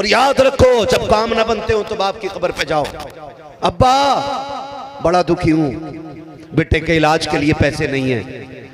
और याद रखो, जब काम ना बनते हो तो बाप की कब्र पे जाओ, अब्बा बड़ा दुखी हूं, बेटे के इलाज के लिए पैसे नहीं है,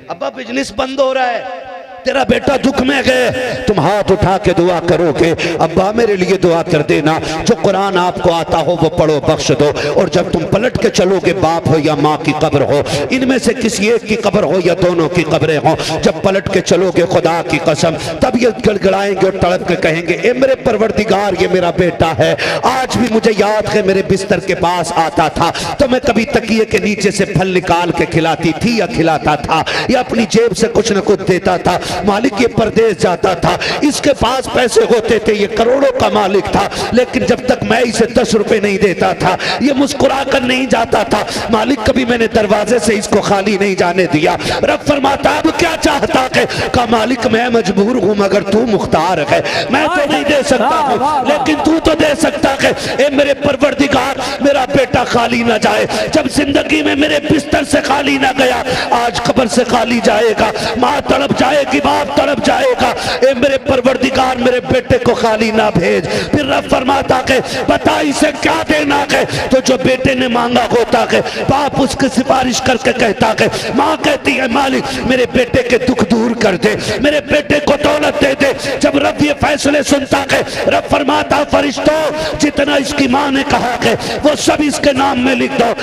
अब्बा बिजनेस बंद हो रहा है, तेरा बेटा दुख में गए, तुम हाथ उठा के दुआ करोगे, अब्बा मेरे लिए दुआ कर देना, जो कुरान आपको आता हो वो पढ़ो, बख्श दो। और जब तुम पलट के चलोगे, बाप हो या माँ की कब्र हो, इनमें से किसी एक की कब्र हो या दोनों की कब्रें हो, जब पलट के चलोगे खुदा की कसम, तब ये गड़गड़ाएंगे और तड़प के कहेंगे, ए मेरे परवरदिगार, ये मेरा बेटा है, आज भी मुझे याद है मेरे बिस्तर के पास आता था तो मैं कभी तकिए के नीचे से फल निकाल के खिलाती थी या खिलाता था, या अपनी जेब से कुछ न कुछ देता था, मालिक ये परदेश जाता था, इसके पास पैसे होते थे, ये करोड़ों का मालिक था, लेकिन जब तक मैं इसे 10 रुपए नहीं देता था ये मुस्कुरा कर नहीं जाता था, मालिक कभी मैंने दरवाजे से इसको खाली नहीं जाने दिया। रब फरमाता अब क्या चाहता है, का मालिक मैं मजबूर हूं मगर तू मुख्तार है, मैं तो नहीं दे सकता हूं लेकिन तू तो दे सकता है। ए मेरे परवरदिगार, मेरा बेटा खाली ना जाए, जब जिंदगी में मेरे बिस्तर से खाली ना गया, आज कब्र से खाली जाएगा, माँ तड़प जाएगी, बाप तड़प जाएगा, ए मेरे परवरदिगार मेरे बेटे को खाली ना भेज। फिर रब फरमाता है बता इसे क्या देना है, तो जो बेटे ने मांगा होता है बाप उसकी सिफारिश करके कहता है, माँ कहती है मालिक मेरे बेटे के दुख दूर कर दे, मेरे बेटे को दौलत दे दे। जब रब ये फैसले सुनता है, रब फरमाता फरिश्तों जितना इसकी माँ ने कहा है वो सब इसके नाम में लिख दो।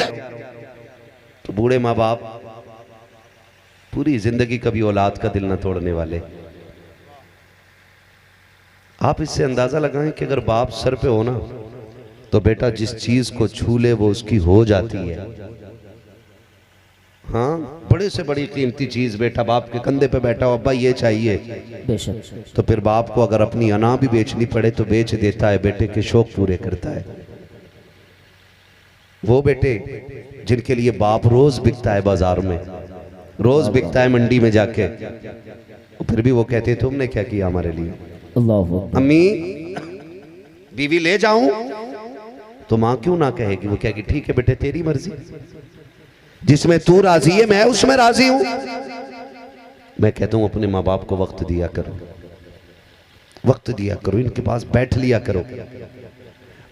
तो बूढ़े माँ बाप पूरी जिंदगी कभी औलाद का दिल ना तोड़ने वाले। आप इससे अंदाजा लगाएं कि अगर बाप सर पे हो ना तो बेटा जिस चीज को छू ले वो उसकी हो जाती है। हाँ, बड़े से बड़ी कीमती चीज बेटा बाप के कंधे पे बैठा हो, अब्बा ये चाहिए, तो फिर बाप को अगर अपनी अना भी बेचनी पड़े तो बेच देता है, बेटे के शौक पूरे करता है। वो बेटे जिनके लिए बाप रोज बिकता है बाजार में, रोज बिकता है मंडी में जाके, फिर भी वो कहते तुमने क्या किया हमारे लिए, अम्मी बीवी ले जाऊं, तो मां क्यों ना कहेगी, वो कहेगी ठीक है बेटे तेरी मर्जी, जिसमें तू राजी है मैं उसमें राजी हूं। मैं कहता हूं अपने माँ बाप को वक्त दिया करो, वक्त दिया करो, इनके पास बैठ लिया करो।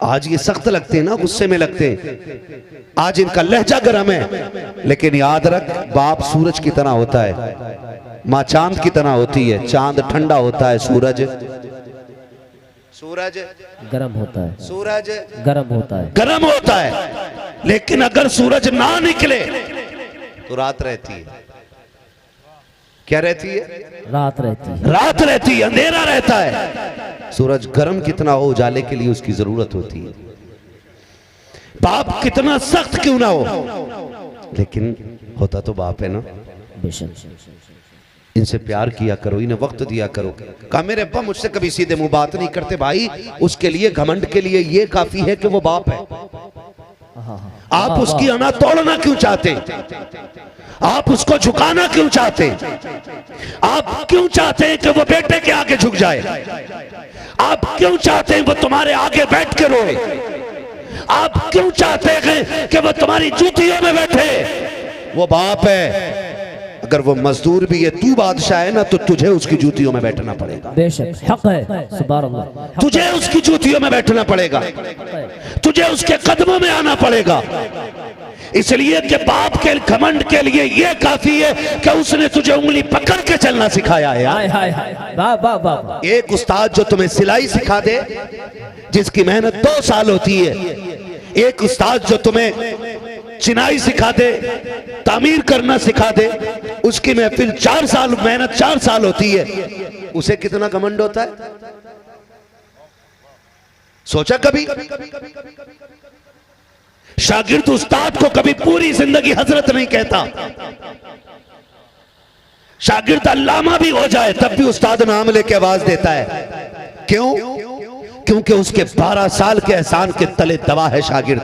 आज ये सख्त लगते हैं ना, गुस्से में लगते हैं, आज इनका लहजा गर्म है, लेकिन याद रख बाप सूरज की तरह होता है, माँ चांद की तरह होती है, चांद ठंडा होता है, सूरज गर्म होता है, सूरज गर्म होता है, गर्म होता है। लेकिन अगर सूरज ना निकले तो रात रहती है, क्या रहती है, रात रहती है, रात रहती है, अंधेरा रहता है। सूरज गर्म कितना हो उजाले के लिए उसकी जरूरत होती है। बाप कितना सख्त क्यों ना हो, लेकिन होता तो बाप है ना। इनसे प्यार किया करो, इन्हें वक्त दिया करो। कहा मेरे अब्बा मुझसे कभी सीधे मुंह बात नहीं करते, भाई उसके लिए घमंड के लिए ये काफी है कि वो बाप है। आप उसकी अना तोड़ना क्यों चाहते, आप उसको झुकाना क्यों चाहते, आप क्यों चाहते हैं कि वो बेटे के आगे झुक जाए, आप क्यों चाहते हैं वो तुम्हारे आगे बैठ के रोए, आप क्यों चाहते हैं कि वो तुम्हारी जूतियों में बैठे। वो बाप है, अगर वो मजदूर भी है, तू बादशाह है ना, तो तुझे उसकी जूतियों में बैठना पड़ेगा। बेशक हक है, सुभान अल्लाह, तुझे उसकी जूतियों में बैठना पड़ेगा, तुझे उसके कदमों में आना पड़ेगा। इसलिए कि बाप के घमंड के लिए ये काफी है कि उसने तुझे उंगली पकड़ के चलना सिखाया है। हाय हाय हाय, वाह वाह वाह। एक उस्ताद जो तुम्हें सिलाई सिखा दे, जिसकी मेहनत 2 साल होती है, एक उस्ताद जो तुम्हें चिनाई सिखा दे, तामीर करना सिखा दे, उसकी महफिल 4 साल मेहनत 4 साल होती है, उसे कितना घमंड होता है, सोचा कभी। शागिर्द उस्ताद को कभी पूरी जिंदगी हजरत नहीं कहता, शागिर्द अल्लामा भी हो जाए तब भी उस्ताद नाम लेके आवाज देता है। क्यों? क्योंकि उसके 12 साल के एहसान के तले दबा है शागिर्द,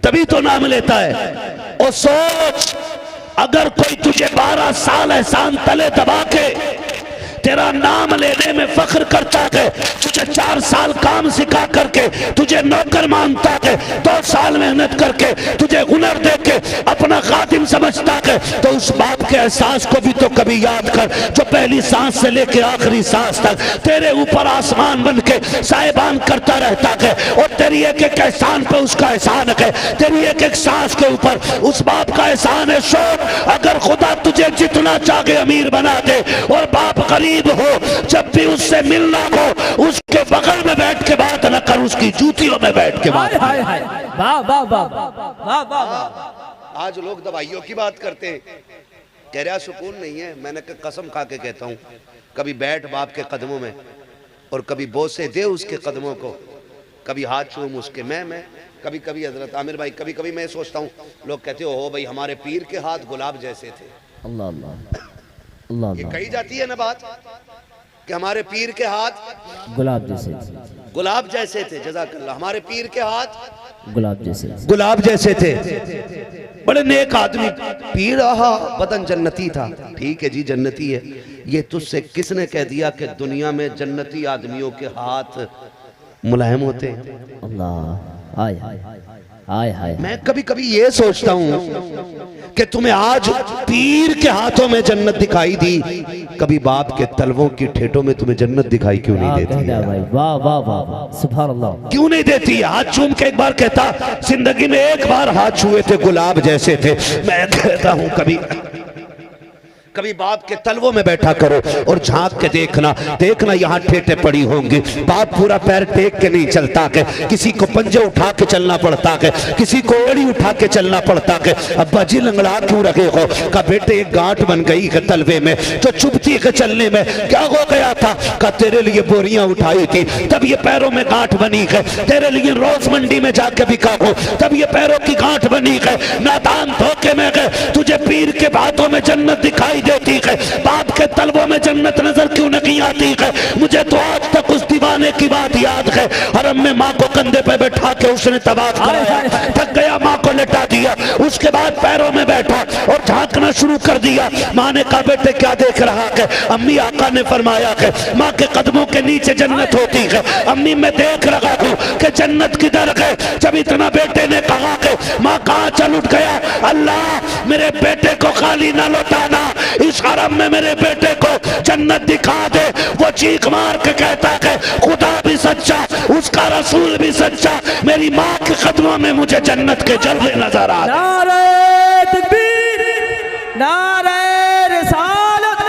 तभी तो नाम लेता है। और सोच, अगर कोई तुझे 12 साल एहसान तले दबा के तेरा नाम लेने में फख्र करता है, तुझे 4 साल काम सिखा करके तुझे नौकर मानता है, 2 साल मेहनत करके तुझे हुनर दे के अपना अपना खादिम समझता है तो उस बाप के एहसास को भी तो कभी याद कर जो पहली सांस से लेके आखिरी सांस तक तेरे ऊपर आसमान बन के साहिबान करता रहता है और तेरी एक एक एहसान पे उसका एहसान है, तेरी एक एक सांस के ऊपर उस बाप का एहसान है। शोक अगर खुदा तुझे जितना चाहे अमीर बना दे और बाप गरीब हो, जब भी उससे मिलना हो उसके बगल में बैठ के बात न कर, उसकी जूतियों में बैठ के बात। वाह वाह वाह वाह। आज लोग दवाइयों की बात करते हैं, कह रहा सुकून नहीं है। मैंने कसम खा के कहता हूँ, कभी बैठ बाप के कदमों में और कभी बोसे दे उसके कदमों को, कभी हाथ चूम उसके। मैं कभी कभी हजरत आमिर भाई, कभी कभी मैं सोचता हूँ, लोग कहते हो भाई हमारे पीर के हाथ गुलाब जैसे थे। अल्लाह अल्लाह अल्लाह। ये कही जाती है ना बात कि हमारे पीर के हाथ गुलाब जैसे थे। जज़ाकल्लाह। हमारे पीर के हाथ गुलाब जैसे थे। बड़े नेक आदमी पीर, आहा बदन जन्नती था। ठीक है जी, जन्नती है। ये तुझसे किसने कह दिया कि दुनिया में जन्नती आदमियों के हाथ मुलायम होते हैं? अल्लाह। आय हाय हाय। मैं कभी कभी ये सोचता हूँ कि तुम्हें आज पीर के हाथों में जन्नत दिखाई दी, कभी बाप के तलवों की ठेठों में तुम्हें जन्नत दिखाई क्यों नहीं देती है? वाह वाह वाह, सुभान अल्लाह। क्यों नहीं देती? हाथ चूम के एक बार कहता, जिंदगी में एक बार हाथ छुए थे गुलाब जैसे थे। मैं कहता हूँ कभी बाप के तलवों में बैठा करो और झांक के देखना यहाँ ठेठे पड़ी होंगी। बाप पूरा पैर टेक के नहीं चलता है, किसी को पंजे उठा के चलना पड़ता है, किसी को एड़ी उठा के चलना पड़ता है। अब्बा जी लंगड़ा क्यों रखे हो? का बेटे एक गांठ बन गई है तलवे में जो चुभती है चलने में। क्या हो गया था? का तेरे लिए बोरियां उठाई थी तब ये पैरों में गांठ बनी है। तेरे लिए रोज मंडी में जाके बिका हो तब ये पैरों की गांठ बनी है। नादान धोखे में गए, तुझे पीर के बातों में जन्नत दिखाई देती है, बाप के तलवों में जन्नत नजर क्यों नहीं आती है? मुझे तो आज तक उस दीवाने की बात याद है, हरम में माँ को कंधे पे बैठा के उसने तबाह कराया, थक गया माँ को लेटा दिया, उसके बाद पैरों में बैठा और झांकना शुरू कर दिया। माँ ने कहा बेटे क्या देख रहा है? अम्मी आका ने फरमाया है माँ के कदमों के नीचे जन्नत होती है। अम्मी मैं देख रहा हूँ कि जन्नत किधर है। जब इतना बेटे ने कहा कि माँ कहाँ चल उठ गया, अल्लाह मेरे बेटे को खाली ना लौटाना, इस हरम में मेरे बेटे को जन्नत दिखा दे। वो चीख मार के कहता है खुदा भी सच्चा, उसका रसूल भी सच्चा, मेरी माँ के कदमों में मुझे जन्नत के जलवे नजर आ रहे। नारे तकबीर, नारे रिसालत,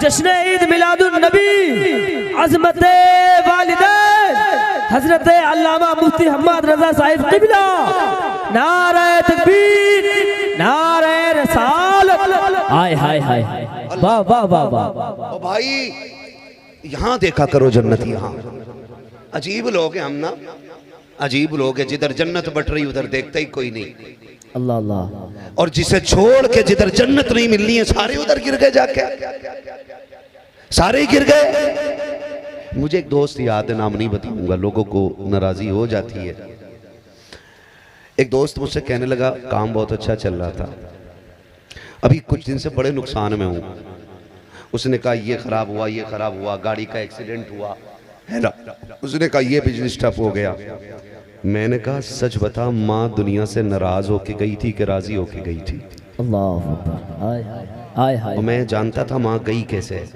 जश्न ईद मिलादुन नबी, अज़मत वालिदैन हजरत अल्लामा मुफ्ती हम्मद रजा साहिब क़िबला। नारे तकबीर, नारे रिसालत। हाय हाय हाय, वाह वाह वाह वाह। ओ भाई यहाँ देखा करो जन्नत। यहाँ अजीब लोग हैं हम ना, अजीब लोग हैं। जिधर जन्नत बट रही उधर देखता ही कोई नहीं। अल्लाह अल्लाह। और जिसे छोड़ के जिधर जन्नत नहीं मिलनी है सारे उधर गिर गए, जाके सारे गिर गए। मुझे एक दोस्त याद है, नाम नहीं बताऊंगा, लोगों को नाराजी हो जाती है। एक दोस्त मुझसे कहने लगा काम बहुत अच्छा चल रहा था, अभी कुछ दिन से बड़े नुकसान में हूँ। उसने कहा ये खराब हुआ, ये खराब हुआ, गाड़ी का एक्सीडेंट हुआ है ना। उसने कहा ये बिजनेस ठप हो गया। मैंने कहा सच बता, माँ दुनिया से नाराज होके गई थी कि राजी होके गई थी? अल्लाह अकबर। हाय हाय हाय। मैं जानता था माँ गई कैसे,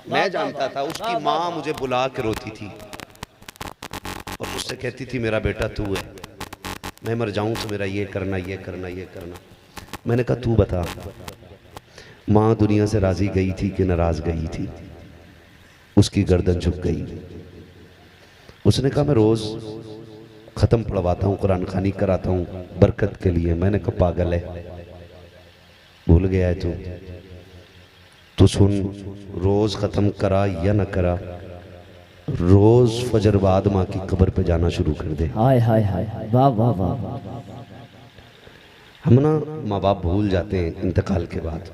मैं जानता था। उसकी माँ मुझे बुला के रोती थी और उससे कहती थी मेरा बेटा तू है, मैं मर जाऊं तो मेरा ये करना, ये करना, ये करना। मैंने कहा तू बता, माँ दुनिया से राजी गई थी कि नाराज गई थी? उसकी गर्दन झुक गई। उसने कहा मैं रोज खत्म पढ़वाता हूँ, कुरान खानी कराता हूँ बरकत के लिए। मैंने कहा पागल है, भूल गया है तू सुन, रोज खत्म करा या न करा, रोज फजर बाद माँ की कब्र पे जाना शुरू कर दे। हाय हाय हाय, वाह वाह वाह। हम ना माँ बाप भूल जाते हैं इंतकाल के बाद।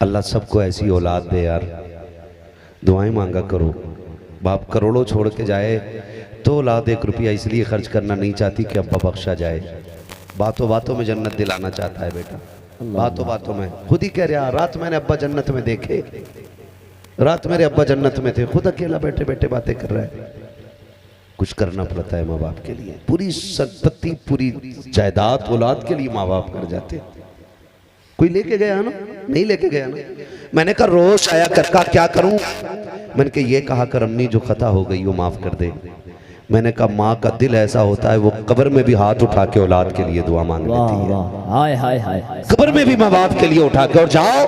अल्लाह सबको ऐसी औलाद दे यार, दुआएं मांगा करो। बाप करोड़ों छोड़ के जाए तो औलाद 1 रुपया इसलिए खर्च करना नहीं चाहती कि अब्बा बख्शा जाए, बातों बातों में जन्नत दिलाना चाहता है बेटा, बातों बातों में। खुद ही कह रहा, रात मैंने अब्बा जन्नत में देखे, रात मेरे अब्बा जन्नत में थे, खुद अकेला बैठे बैठे बातें कर रहा है। कुछ करना पड़ता है माँ बाप के लिए। पूरी संपत्ति, पूरी जायदाद औलाद के लिए माँ बाप कर जाते हैं। कोई लेके गया ना? नहीं लेके गया ना। मैंने कहा रोज आया कर का क्या करूं? मैंने कहा ये कहा कर अम्मी जो खता हो गई वो माफ कर दे। मैंने कहा माँ का दिल ऐसा होता है वो कब्र में भी हाथ उठा के औलाद के लिए दुआ मांग लेती है। हाय हाय हाय, कब्र में भी माँ बाप के लिए उठा के। और जाओ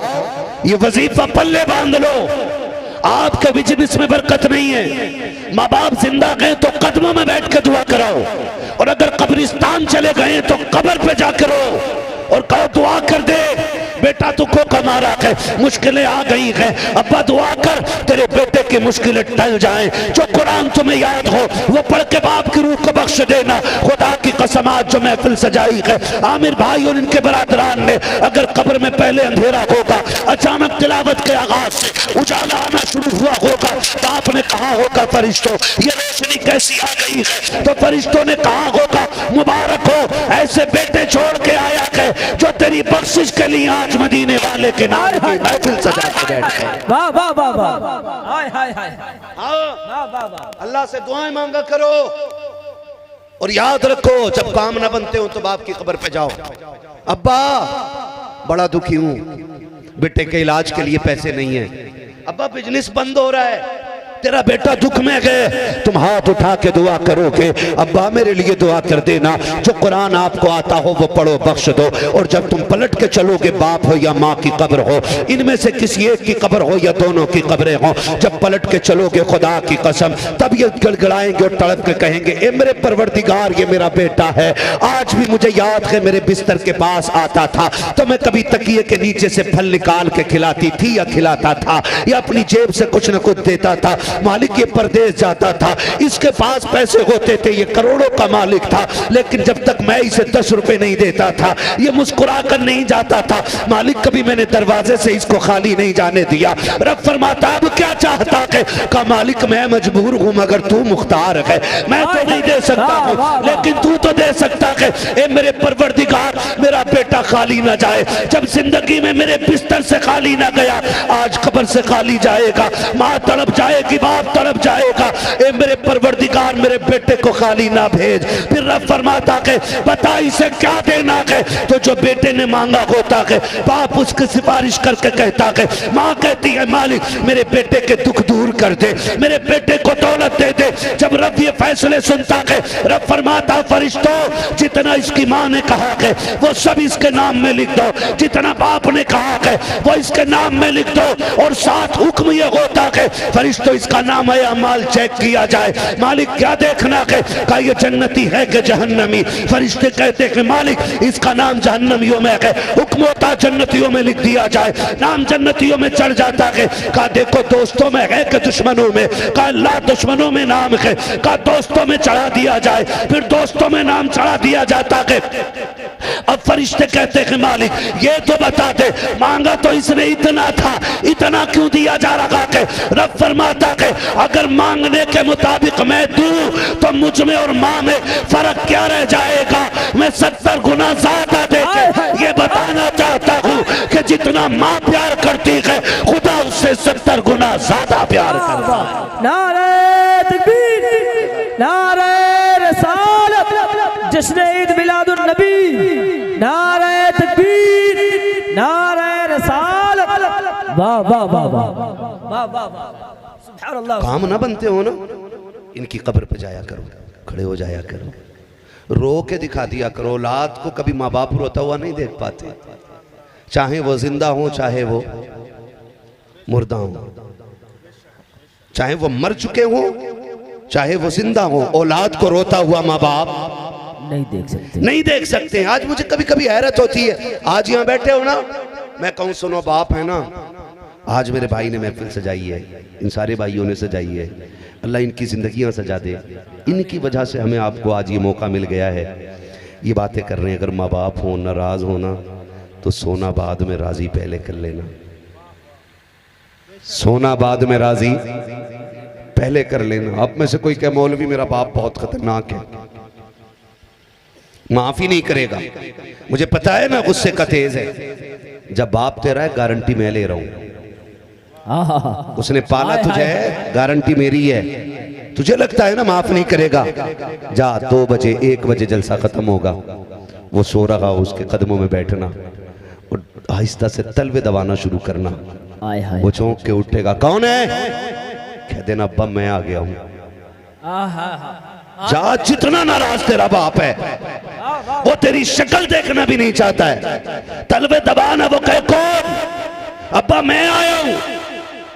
ये वजीफा पल्ले बांध लो, आपके बिजनेस में बरकत नहीं है। माँ बाप जिंदा गए तो कदमों में बैठ के दुआ कराओ, और अगर कब्रिस्तान चले गए तो कब्र पे जा करो और कहो दुआ कर दे बेटा तुझको कमा रहा है, मुश्किलें आ गई हैं, अब्बा दुआ कर तेरे बेटे की मुश्किलें टल जाएं। जो कुरान तुम्हें याद हो वो पढ़ के बाप की रूह को बख्श देना। खुदा की कसम आज जो महफिल सजाई है आमिर भाई और इनके बरादरान ने, अगर कब्र में पहले अंधेरा होगा, अचानक तिलावत के आगाज से उजाला आना शुरू हुआ होगा, बाप ने कहा होगा फरिश्तों ये रोशनी कैसी आ गई है, तो फरिश्तों ने कहा होगा मुबारक हो ऐसे बेटे छोड़ के आया है जो तेरी बख्शिश के लिए आज मदीने वाले के नाम की महफिल सजा के बैठ गए। वाह वाह वाह वाह, हाय हाय हाय, वाह वाह वाह। अल्लाह से दुआएं मांगा करो, और याद रखो जब काम ना बनते हो तो बाप की कब्र पे जाओ। अब्बा बड़ा दुखी हूं, बेटे के इलाज के लिए पैसे नहीं है। अब्बा बिजनेस बंद हो रहा है, तेरा बेटा दुख में गए, तुम हाथ उठा के दुआ करोगे अब्बा मेरे लिए दुआ कर देना। जो कुरान आपको आता हो वो पढ़ो, बख्श दो। और जब तुम पलट के चलोगे, बाप हो या माँ की कब्र हो, इनमें से किसी एक की कब्र हो या दोनों की कब्रें हो, जब पलट के चलोगे खुदा की कसम तब ये गड़गड़ाएंगे और तड़प के कहेंगे ए मेरे परवरदिगार ये मेरा बेटा है, आज भी मुझे याद है मेरे बिस्तर के पास आता था तो मैं कभी तकिए के नीचे से फल निकाल के खिलाती थी या खिलाता था, या अपनी जेब से कुछ न कुछ देता था। मालिक ये परदेश जाता था, इसके पास पैसे होते थे, ये करोड़ों का मालिक था, लेकिन जब तक मैं इसे 10 रुपए नहीं देता था ये मुस्कुरा कर नहीं जाता था। मालिक कभी मैंने दरवाजे से इसको खाली नहीं जाने दिया। रब फरमाता अब क्या चाहता है? का मालिक मैं मजबूर हूं मगर तू मुख्तार है, मैं तो नहीं दे सकता हूं लेकिन तू तो दे सकता है। ए मेरे परवरदिगार मेरा बेटा खाली ना जाए, जब जिंदगी में मेरे बिस्तर से खाली ना गया आज कब्र से खाली जाएगा। माँ तड़प जाएगी, बाप तड़प जाएगा, ए मेरे परवरदिगार मेरे बेटे को खाली ना भेज। फिर रब फरमाता है बता इसे क्या देना है? तो जो बेटे ने मांगा होता है बाप उसकी सिफारिश करके कहता है, माँ कहती है मालिक मेरे बेटे के दुख दूर कर दे, मेरे बेटे को दौलत दे दे। जब रब ये फैसले सुनता है रब फरमाता फरिश्तों जितना इसकी माँ ने कहा है वो सब इसके नाम में लिख दो, जितना बाप ने कहा है वो इसके नाम में लिख दो। और साथ हुक्म ये होता है फरिश्तों इसका नाम है अमाल चेक किया जाए। मालिक क्या देखना है? का ये जन्नती है कि जहन्नमी? फरिश्ते कहते हैं मालिक इसका नाम जहन्नमियों में है, हुक्म होता जन्नतियों में लिख दिया जाए। नाम जन्नतियों में चढ़ जाता है, का देखो दोस्तों में है कि दुश्मनों में? का अल्लाह दुश्मनों में नाम है, का दोस्तों में चढ़ा दिया जाए। फिर दोस्तों में नाम चढ़ा दिया जाता है। अब फरिश्ते कहते हैं मालिक ये तो बता दे मांगा तो इसने इतना था, इतना क्यों दिया जा रहा है? रब फरमाता है अगर मांगने के मुताबिक मैं दूं तो मुझ में और माँ में फर्क क्या रह जाएगा? मैं 70 गुना ज्यादा देके ये बताना चाहता हूँ कि जितना माँ प्यार करती है खुदा उससे 70 गुना ज्यादा प्यार करता है। नारे तकबीर, नारे रिसालत, जश्न ईद मिलादुन नबी, नारे तकबीर, नारे रिसालत। वाह वाह वाह वाह वाह वाह वाह, सुभान अल्लाह। काम ना बनते हो ना, इनकी कब्र पे जाया करो, खड़े हो जाया करो, रो के दिखा दिया करो। औलाद को कभी माँ बाप रोता हुआ नहीं देख पाते, चाहे वो जिंदा हो चाहे वो मुर्दा हो, चाहे वो मर चुके हो चाहे वो जिंदा हो, औलाद को रोता हुआ माँ बाप नहीं देख सकते, नहीं देख सकते। आज मुझे कभी कभी हैरत होती है, आज यहाँ बैठे हो ना, मैं कहूँ सुनो बाप है ना, आज मेरे भाई ने महफिल सजाई है, इन सारे भाइयों ने सजाई है, अल्लाह इनकी जिंदगियां सजा दे, इनकी वजह से हमें आपको आज ये मौका मिल गया है, ये बातें कर रहे हैं। अगर माँ बाप हो नाराज होना तो सोना बाद में राजी पहले कर लेना, सोना बाद में राजी पहले कर लेना। आप में से कोई कहे मौलवी मेरा बाप बहुत खतरनाक है, माफी नहीं करेगा, मुझे पता है ना गुस्से का तेज है। जब बाप तेरा है गारंटी मैं ले रहा हूं, उसने पाला तुझे, गारंटी मेरी है। तुझे लगता है ना माफ नहीं करेगा, जा 2 बजे 1 बजे जलसा खत्म होगा, वो सो रहा, उसके कदमों में बैठना और आहिस्ता से तलवे दबाना शुरू करना। वो चौंक के उठेगा, कौन है? कह देना अब्बा मैं आ गया हूं। जा, जितना नाराज तेरा बाप है वो तेरी शक्ल देखना भी नहीं चाहता है, तलवे दबाना। वो कहे कौन? अब्बा मैं आया हूं।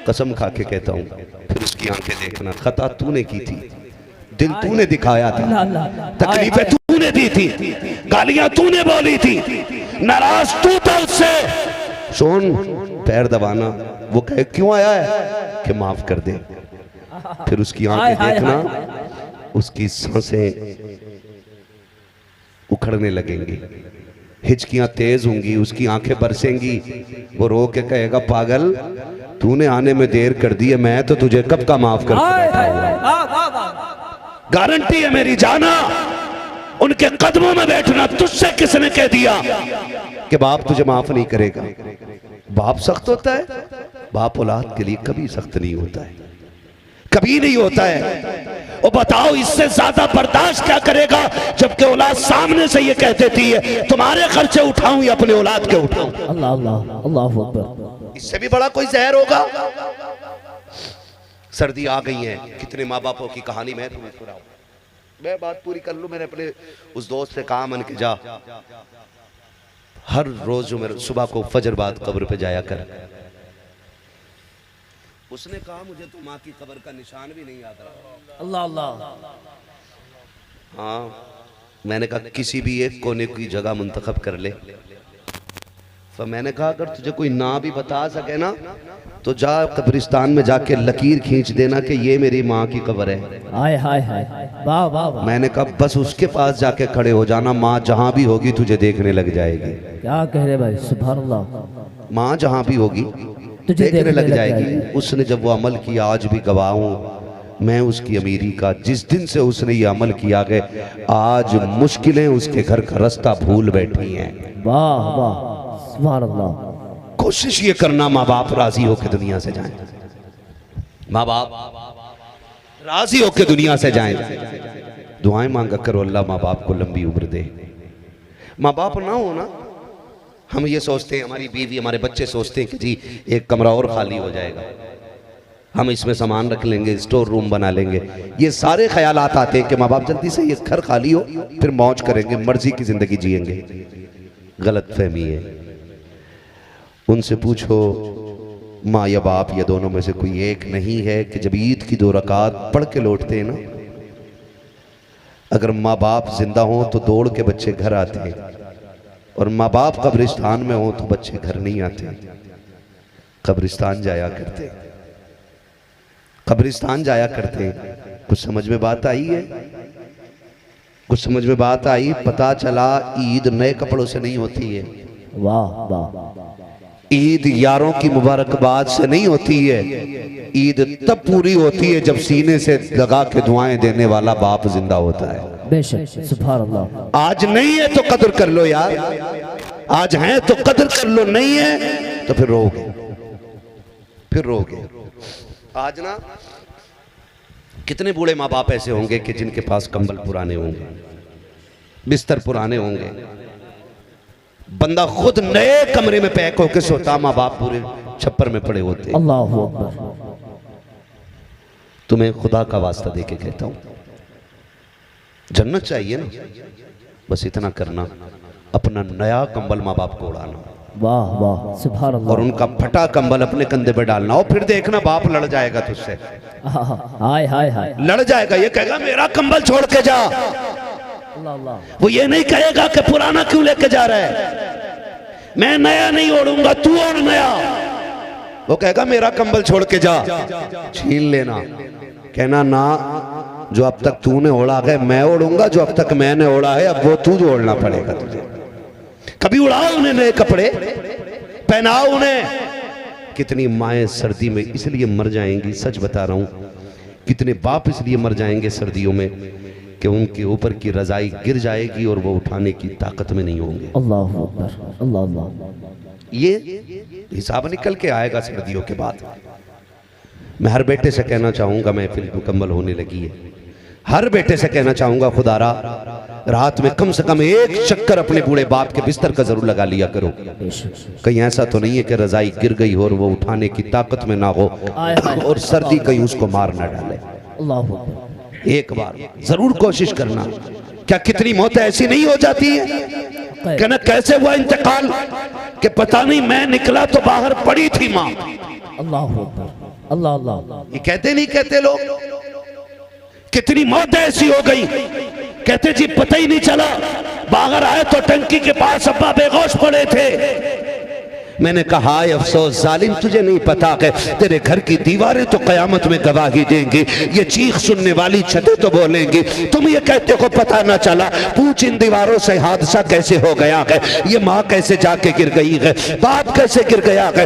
कसम खा के कहता हूं, फिर उसकी आंखें देखना, खता तूने की थी, दिल तूने दिखाया था, तकलीफें तूने दी थी, गालियां तूने बोली थी, नाराज तू था उससे। सुन, पैर दबाना। वो कहे क्यों आया है? कि माफ कर दे। फिर उसकी आंखें देखना, उसकी सांसें उखड़ने लगेंगी, हिचकियां तेज होंगी, उसकी आंखें बरसेंगी। वो रो के कहेगा पागल, तूने आने में देर कर दी है, मैं तो तुझे कब का माफ कर दूंगा। गारंटी है मेरी, जाना उनके कदमों में बैठना। तुझसे किसने कह दिया कि बाप तुझे माफ नहीं करेगा? बाप सख्त होता है? बाप औलाद के लिए कभी सख्त नहीं होता है, कभी नहीं होता है। और बताओ इससे ज्यादा बर्दाश्त क्या करेगा, जबकि औलाद सामने से ये कह देती है तुम्हारे खर्चे उठाऊं या अपने औलाद के उठाऊं। अल्लाह अल्लाह अल्लाहू अकबर। इससे भी बड़ा कोई जहर होगा? सर्दी आ गई है, कितने माँ बापों की कहानी मैं तुम्हें सुनाऊं। मैं बात पूरी कर लूं। मैंने अपने उस दोस्त से कहा, मन के जा, हर रोज जो मेरे सुबह को फजर बाद कब्र पे जाया कर। उसने कहा मुझे तो माँ की कब्र का निशान भी नहीं याद रहा। अल्लाह अल्लाह। हाँ, मैंने कहा किसी भी एक कोने की जगह मुंतखब कर ले। तो मैंने कहा अगर तुझे कोई ना भी बता सके ना, तो जा कब्रिस्तान में जाके लकीर खींच देना कि ये मेरी माँ की कब्र है। हाय हाय हाय, वाह वाह वाह। मैंने कहा बस उसके पास जाके खड़े हो जाना, माँ जहां भी होगी तुझे देखने लग जाएगी। क्या कह रहे भाई, सुभान अल्लाह। माँ जहां भी होगी तुझे देखने लग जाएगी। उसने जब वो अमल किया, आज भी गवाह हूं मैं उसकी अमीरी का। जिस दिन से उसने ये अमल किया गया, आज मुश्किलें उसके घर का रास्ता भूल बैठी हैं। वाह वाह, सुभान अल्लाह। कोशिश ये करना माँ बाप राजी होकर दुनिया से जाएं, माँ बाप राजी होकर दुनिया से जाएं। दुआएं मांगा करो, अल्लाह माँ बाप को लंबी उम्र दे। माँ बाप ना हो ना, हम ये सोचते हैं, हमारी बीवी हमारे बच्चे सोचते हैं कि जी एक कमरा और खाली हो जाएगा, हम इसमें सामान रख लेंगे, स्टोर रूम बना लेंगे। ये सारे ख्यालात आते हैं कि माँ बाप जल्दी से ये घर खाली हो, फिर मौज करेंगे, मर्जी की जिंदगी जिएंगे। गलत फहमी है। उनसे पूछो माँ या बाप या दोनों में से कोई एक नहीं है कि जब ईद की 2 रकात पढ़ के लौटते हैं ना, अगर माँ बाप जिंदा हो तो दौड़ के बच्चे घर आते हैं, और माँ बाप कब्रिस्तान में हो तो बच्चे घर नहीं आते, कब्रिस्तान जाया करते, कब्रिस्तान जाया करते। कुछ समझ में बात आई है? कुछ समझ में बात आई? पता चला ईद नए कपड़ों से नहीं होती है। वाह वाह। ईद यारों की मुबारकबाद से नहीं होती है। ईद तब पूरी होती है जब सीने से लगा के दुआएं देने वाला बाप जिंदा होता है। बेशक, सुभान अल्लाह। आज नहीं है तो कदर कर लो यार, आज है तो कदर कर लो, नहीं है तो फिर रोगे, फिर रोगे। आज ना कितने बूढ़े माँ बाप ऐसे होंगे कि जिनके पास कंबल पुराने होंगे, बिस्तर पुराने होंगे, बंदा खुद नए कमरे में पैक होकर सोता, माँ बाप पूरे छप्पर में पड़े होते। अल्लाह अकबर। तुम्हें खुदा का वास्ता देके कहता हूं, जन्नत चाहिए ना, बस इतना करना, अपना नया कंबल माँ बाप को उड़ाना। वाह वाह, सुभान अल्लाह। और उनका फटा कंबल अपने कंधे पे डालना, और फिर देखना बाप लड़ जाएगा तुझसे। हाय हाय हाय, लड़ जाएगा, ये कहेगा मेरा कंबल छोड़ के जा। अल्लाह अल्लाह। वो ये नहीं कहेगा कि पुराना क्यों लेके जा रहा है, मैं नया नहीं ओढ़ूंगा, तू ओढ़ नया। वो कहेगा मेरा कंबल छोड़ के जा। छीन लेना, कहना ना, जो अब तक तूने ओढ़ा है मैं ओढ़ूंगा, जो अब तक मैंने ओढ़ा है अब वो तू ओढ़ना पड़ेगा तुझे। कभी उड़ाओ उन्हें नए कपड़े, पहनाओ उन्हें। कितनी माएँ सर्दी में इसलिए मर जाएंगी, सच बता रहा हूं, कितने बाप इसलिए मर जाएंगे सर्दियों में कि उनके ऊपर की रजाई गिर जाएगी और वो उठाने की ताकत में नहीं होंगे। अल्लाह अकबर, अल्लाह अल्लाह। ये हिसाब निकल के आएगा सर्दियों के बाद। मैं हर बेटे से कहना चाहूँगा, महफिल मुकम्मल होने लगी है, हर बेटे से कहना चाहूँगा, खुदारा रात में कम से कम एक चक्कर अपने बूढ़े बाप के बिस्तर का जरूर लगा लिया करो। कहीं ऐसा तो नहीं है कि रजाई गिर गई हो और वो उठाने की ताकत में ना हो और सर्दी कहीं उसको मार ना डाले। एक बार जरूर कोशिश करना। क्या कितनी मौतें ऐसी नहीं हो जाती है कि ना कैसे हुआ इंतकाल कि पता नहीं, मैं निकला तो बाहर पड़ी थी माँ। अल्लाह अल्लाह अल्लाह। ये कहते नहीं कहते लोग, कितनी मौतें ऐसी हो गई, कहते जी पता ही नहीं चला, बाहर आए तो टंकी के पास अब्बा बेहोश पड़े थे। मैंने कहा हाय अफसोस जालिम, तुझे नहीं पता कि तेरे घर की दीवारें तो कयामत में गवाही देंगी, ये चीख सुनने वाली छतें तो बोलेंगी। तुम ये कहते हो पता ना चला, पूछ इन दीवारों से हादसा कैसे हो गया है, ये माँ कैसे जाके गिर गई है, बाप कैसे गिर गया है,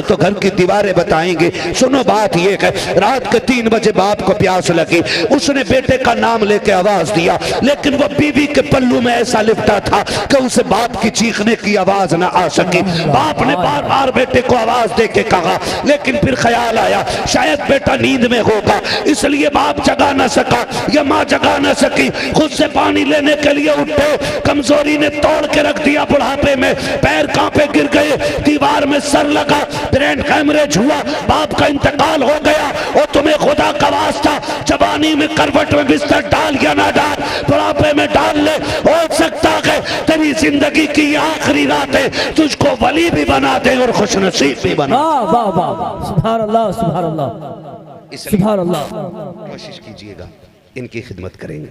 तो घर की दीवारें बताएंगी। सुनो बात ये है, रात के 3 बजे बाप को प्यास लगी, उसने बेटे का नाम लेके आवाज दिया, लेकिन वो बीवी के पल्लू में ऐसा लिपटा था कि उसे बाप की चीखने की आवाज ना आ सकी। बाप ने बार बार बेटे को आवाज दे के कहा, लेकिन फिर ख्याल आया शायद बेटा नींद में होगा, इसलिए बाप जगा ना सका या माँ जगा ना सकी। खुद से पानी लेने के लिए उठे, कमजोरी ने तोड़ के रख दिया, बुढ़ापे में पैर कांपे गिर गए, दीवार में सर लगा, ब्रेन हैमरेज हुआ, बाप का इंतकाल हो गया। और तुम्हें खुदा का वास्ता, जवानी में करवट में बिस्तर डाल या ना डाल, बुढ़ापे में डाल ले, हो सकता है तेरी जिंदगी की आखिरी रातें तुझको वली भी बना दे और खुश नसीब भी बना। वाह वाह वाह, सुभान अल्लाह सुभान अल्लाह सुभान अल्लाह। कोशिश कीजिएगा, इनकी खिदमत करेंगे।